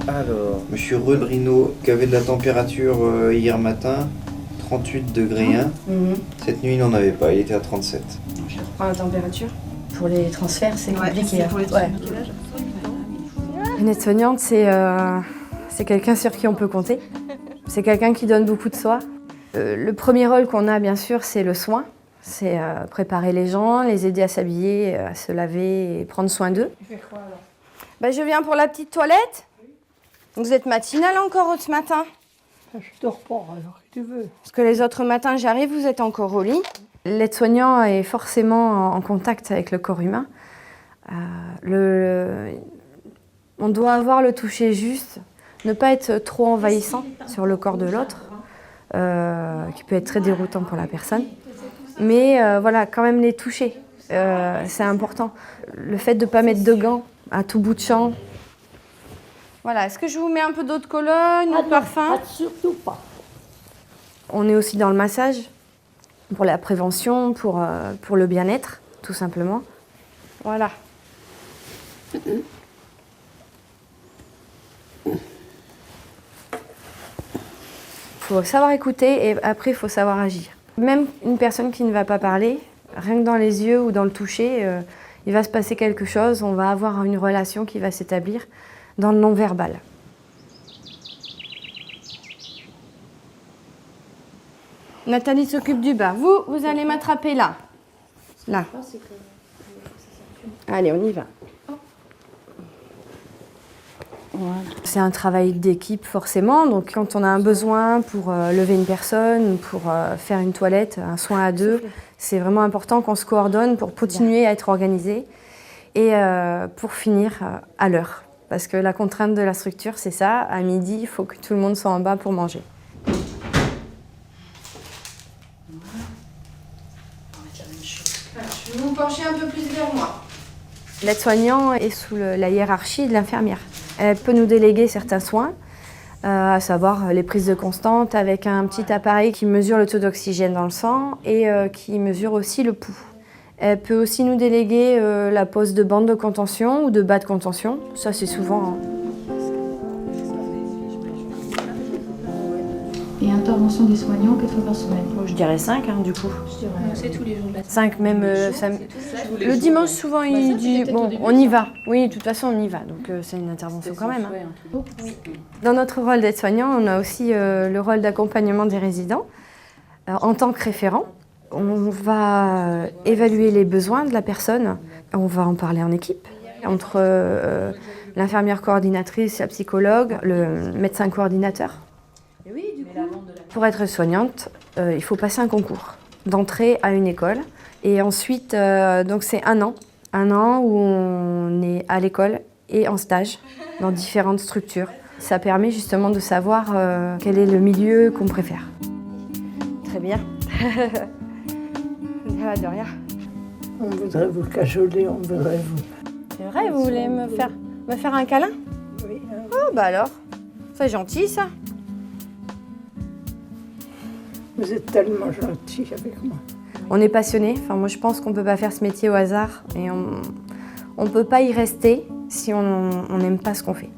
Alors, monsieur Redrino, qui avait de la température hier matin, 38 degrés 1. Cette nuit, il n'en avait pas, il était à 37. Je reprends la température. Pour les transferts, c'est compliqué. Pour les Une aide-soignante, c'est quelqu'un sur qui on peut compter. C'est quelqu'un qui donne beaucoup de soi. Le premier rôle qu'on a, bien sûr, c'est le soin. C'est préparer les gens, les aider à s'habiller, à se laver et prendre soin d'eux. Tu fais quoi alors? Je viens pour la petite toilette. Vous êtes matinale encore ce matin? Je dors pas alors, si tu veux. Parce que les autres matins, j'arrive, vous êtes encore au lit. L'aide-soignant est forcément en contact avec le corps humain. On doit avoir le toucher juste, ne pas être trop envahissant sur le corps de l'autre, qui peut être très déroutant pour la personne. Mais voilà, quand même les toucher, c'est important. Le fait de ne pas mettre de gants à tout bout de champ. Voilà, est-ce que je vous mets un peu d'eau de Cologne ou de parfum? Surtout pas. On est aussi dans le massage, pour la prévention, pour le bien-être, tout simplement. Voilà. Il faut savoir écouter et après, il faut savoir agir. Même une personne qui ne va pas parler, rien que dans les yeux ou dans le toucher, il va se passer quelque chose, on va avoir une relation qui va s'établir dans le non-verbal. Nathalie s'occupe du bas. Vous allez m'attraper là. Là. Allez, on y va. Voilà. C'est un travail d'équipe forcément, donc quand on a un besoin pour lever une personne, pour faire une toilette, un soin à deux, c'est vraiment important qu'on se coordonne pour continuer à être organisé et pour finir à l'heure. Parce que la contrainte de la structure, c'est ça, à midi, il faut que tout le monde soit en bas pour manger. Je vais vous pencher un peu plus vers moi. L'aide-soignant est sous la hiérarchie de l'infirmière. Elle peut nous déléguer certains soins, à savoir les prises de constante avec un petit appareil qui mesure le taux d'oxygène dans le sang et qui mesure aussi le pouls. Elle peut aussi nous déléguer la pose de bande de contention ou de bas de contention. Ça, c'est souvent... Et intervention des soignants 4 fois par semaine? Je dirais 5, du coup. C'est tous les jours. 5 même. Le dimanche, souvent, il dit bon, on y va. Oui, de toute façon, on y va. Donc, c'est une intervention quand même. Oui. Dans notre rôle d'aide-soignant, on a aussi le rôle d'accompagnement des résidents. En tant que référent, on va évaluer les besoins de la personne. On va en parler en équipe, entre l'infirmière coordinatrice, la psychologue, le médecin coordinateur. Pour être soignante, il faut passer un concours d'entrée à une école. Et ensuite, donc c'est un an où on est à l'école et en stage dans différentes structures. Ça permet justement de savoir quel est le milieu qu'on préfère. Très bien. De rien. On voudrait vous cajoler, on voudrait vous... C'est vrai, vous voulez me faire un câlin? Oui. Oh, bah alors, c'est gentil ça. Vous êtes tellement gentil avec moi. On est passionné. Enfin, moi, je pense qu'on ne peut pas faire ce métier au hasard et on ne peut pas y rester si on n'aime pas ce qu'on fait.